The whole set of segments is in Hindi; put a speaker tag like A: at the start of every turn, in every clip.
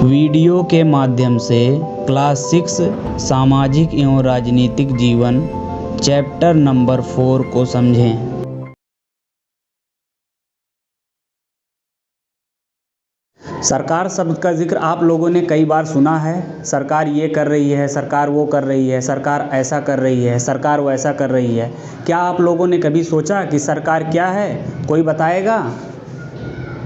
A: वीडियो के माध्यम से क्लास 6 सामाजिक एवं राजनीतिक जीवन चैप्टर नंबर 4 को समझें। सरकार शब्द का जिक्र आप लोगों ने कई बार सुना है। सरकार ये कर रही है, सरकार वो कर रही है, सरकार ऐसा कर रही है, सरकार वैसा कर रही है। क्या आप लोगों ने कभी सोचा कि सरकार क्या है? कोई बताएगा?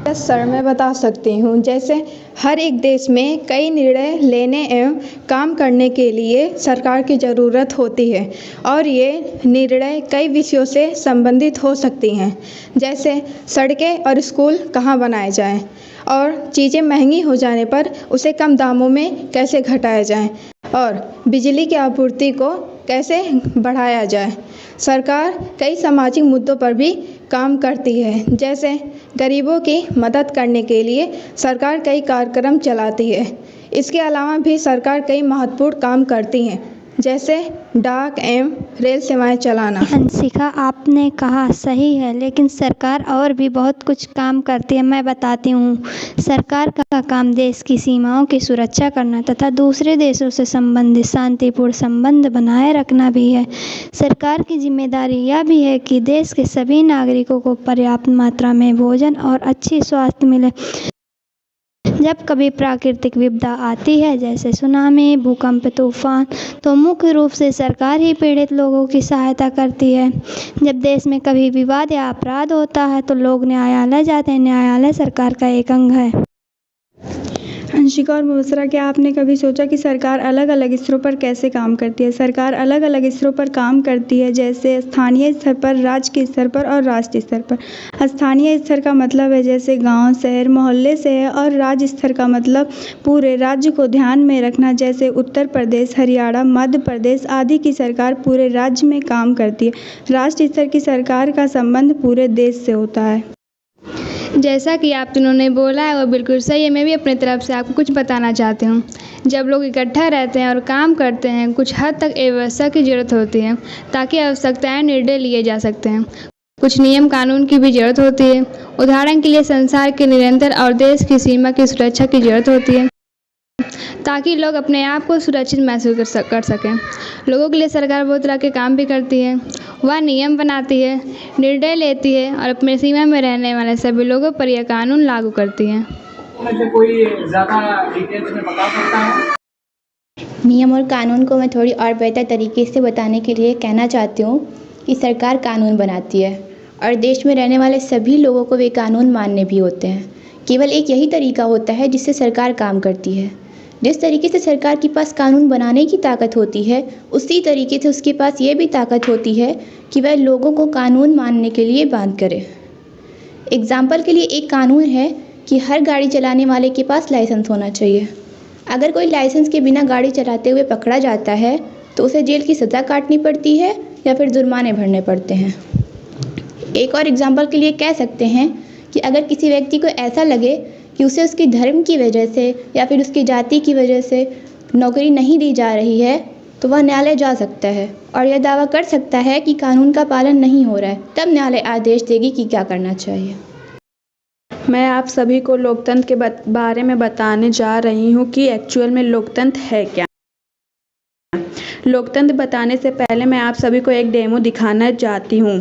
B: यस सर, मैं बता सकती हूँ। जैसे हर एक देश में कई निर्णय लेने एवं काम करने के लिए सरकार की ज़रूरत होती है और ये निर्णय कई विषयों से संबंधित हो सकती हैं। जैसे सड़कें और स्कूल कहाँ बनाए जाएं और चीज़ें महंगी हो जाने पर उसे कम दामों में कैसे घटाया जाए और बिजली की आपूर्ति को कैसे बढ़ाया जाए। सरकार कई सामाजिक मुद्दों पर भी काम करती है। जैसे गरीबों की मदद करने के लिए सरकार कई कार्यक्रम चलाती है। इसके अलावा भी सरकार कई महत्वपूर्ण काम करती हैं, जैसे डाक एवं रेल सेवाएं चलाना।
C: हंसिका, आपने कहा सही है, लेकिन सरकार और भी बहुत कुछ काम करती है। मैं बताती हूँ। सरकार का काम देश की सीमाओं की सुरक्षा करना तथा दूसरे देशों से संबंधित शांतिपूर्ण संबंध बनाए रखना भी है। सरकार की जिम्मेदारी यह भी है कि देश के सभी नागरिकों को पर्याप्त मात्रा में भोजन और अच्छी स्वास्थ्य मिले। जब कभी प्राकृतिक विपदा आती है, जैसे सुनामी, भूकंप, तूफान, तो मुख्य रूप से सरकार ही पीड़ित लोगों की सहायता करती है। जब देश में कभी विवाद या अपराध होता है तो लोग न्यायालय जाते हैं। न्यायालय सरकार का एक अंग है।
B: अंशिका और मुबसरा, क्या आपने कभी सोचा कि सरकार अलग अलग स्तरों पर कैसे काम करती है? सरकार अलग अलग स्तरों पर काम करती है, जैसे स्थानीय स्तर पर, राज्य के स्तर पर और राष्ट्रीय स्तर पर। स्थानीय स्तर का मतलब है जैसे गांव, शहर, मोहल्ले से है, और राज्य स्तर का मतलब पूरे राज्य को ध्यान में रखना, जैसे उत्तर प्रदेश, हरियाणा, मध्य प्रदेश आदि की सरकार पूरे राज्य में काम करती है। राष्ट्रीय स्तर की सरकार का संबंध पूरे देश से होता है।
D: जैसा कि आप तीनों ने बोला है वो बिल्कुल सही है। मैं भी अपनी तरफ से आपको कुछ बताना चाहती हूँ। जब लोग इकट्ठा रहते हैं और काम करते हैं, कुछ हद तक व्यवस्था की ज़रूरत होती है ताकि आवश्यकताएं निर्णय लिए जा सकते हैं। कुछ नियम कानून की भी ज़रूरत होती है। उदाहरण के लिए संसार के निरंतर और देश की सीमा की सुरक्षा की ज़रूरत होती है ताकि लोग अपने आप को सुरक्षित महसूस कर सकें। लोगों के लिए सरकार बहुत तरह के काम भी करती है। वह नियम बनाती है, निर्णय लेती है और अपने सीमा में रहने वाले सभी लोगों पर यह कानून लागू करती है।
E: कोई ज़्यादा डिटेल्स में बता सकता है?
F: नियम और कानून को मैं थोड़ी और बेहतर तरीके से बताने के लिए कहना चाहती हूँ कि सरकार कानून बनाती है और देश में रहने वाले सभी लोगों को वे कानून मानने भी होते हैं। केवल एक यही तरीका होता है जिससे सरकार काम करती है। जिस तरीके से सरकार के पास कानून बनाने की ताकत होती है, उसी तरीके से उसके पास ये भी ताकत होती है कि वह लोगों को कानून मानने के लिए बाध्य करे। एग्जाम्पल के लिए एक कानून है कि हर गाड़ी चलाने वाले के पास लाइसेंस होना चाहिए। अगर कोई लाइसेंस के बिना गाड़ी चलाते हुए पकड़ा जाता है तो उसे जेल की सज़ा काटनी पड़ती है या फिर जुर्माने भरने पड़ते हैं। एक और एग्जाम्पल के लिए कह सकते हैं कि अगर किसी व्यक्ति को ऐसा लगे कि उसे उसके धर्म की वजह से या फिर उसकी जाति की वजह से नौकरी नहीं दी जा रही है तो वह न्यायालय जा सकता है और यह दावा कर सकता है कि कानून का पालन नहीं हो रहा है। तब न्यायालय आदेश देगी कि क्या करना चाहिए।
B: मैं आप सभी को लोकतंत्र के बारे में बताने जा रही हूँ कि एक्चुअल में लोकतंत्र है क्या। लोकतंत्र बताने से पहले मैं आप सभी को एक डेमो दिखाना चाहती हूँ।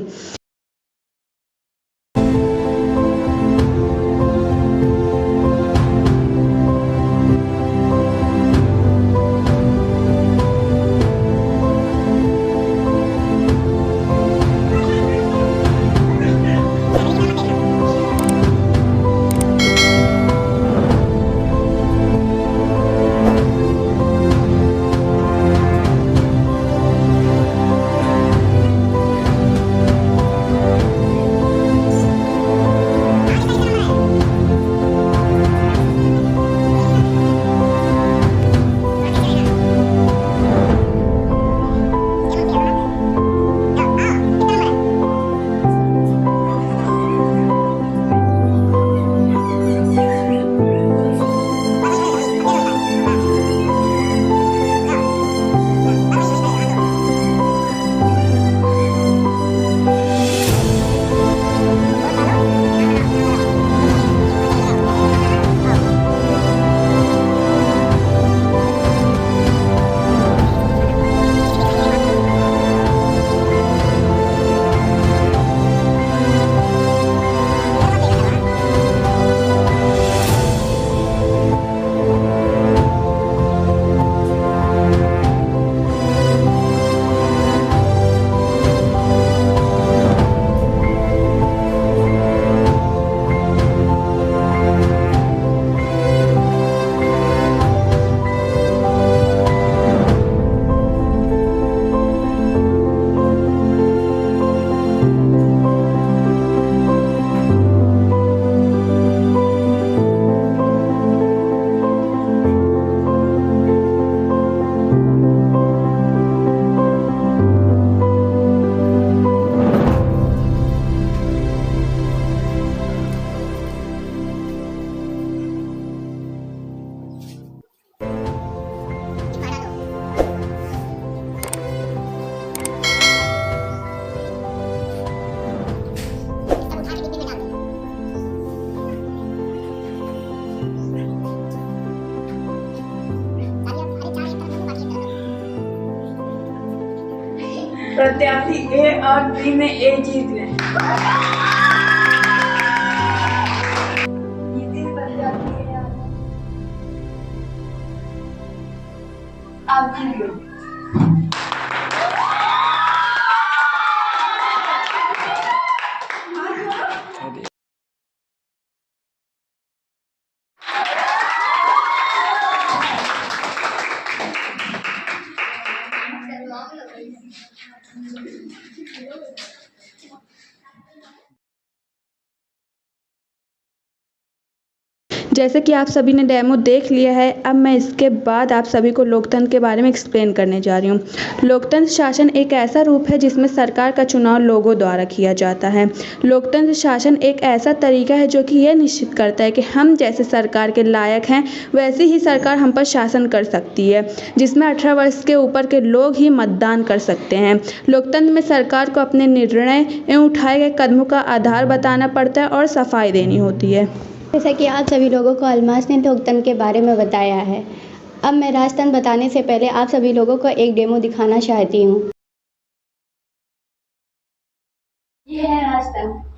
G: प्रत्याशी ए और बी में ए जीत गए। आप जीत गए।
B: जैसे कि आप सभी ने डेमो देख लिया है, अब मैं इसके बाद आप सभी को लोकतंत्र के बारे में एक्सप्लेन करने जा रही हूँ। लोकतंत्र शासन एक ऐसा रूप है जिसमें सरकार का चुनाव लोगों द्वारा किया जाता है। लोकतंत्र शासन एक ऐसा तरीका है जो कि यह निश्चित करता है कि हम जैसे सरकार के लायक हैं वैसे ही सरकार हम पर शासन कर सकती है, जिसमें 18 वर्ष के ऊपर के लोग ही मतदान कर सकते हैं। लोकतंत्र में सरकार को अपने निर्णय एवं उठाए गए कदमों का आधार बताना पड़ता है और सफाई देनी होती है।
F: जैसा कि आप सभी लोगों को अलमास ने लोकतंत्र के बारे में बताया है, अब मैं राजतंत्र बताने से पहले आप सभी लोगों को एक डेमो दिखाना चाहती हूँ। ये है राजतंत्र।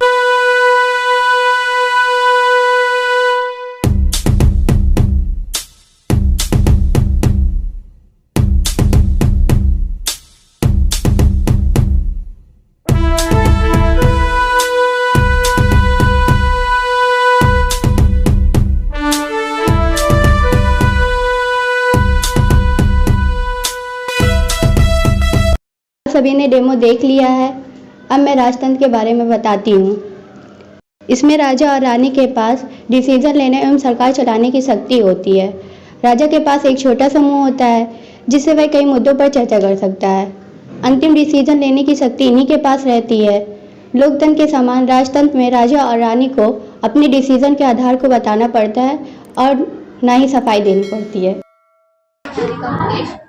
F: सभी ने डेमो देख लिया है, अब मैं राजतंत्र के बारे में बताती हूँ। इसमें राजा और रानी के पास डिसीजन लेने एवं सरकार चलाने की शक्ति होती है। राजा के पास एक छोटा समूह होता है जिससे वह कई मुद्दों पर चर्चा कर सकता है। अंतिम डिसीजन लेने की शक्ति इन्हीं के पास रहती है। लोकतंत्र के समान राजतंत्र में राजा और रानी को अपने डिसीजन के आधार को बताना पड़ता है और ना ही सफाई देनी पड़ती है।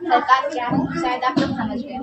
H: सरकार क्या है शायद आप लोग समझ गए।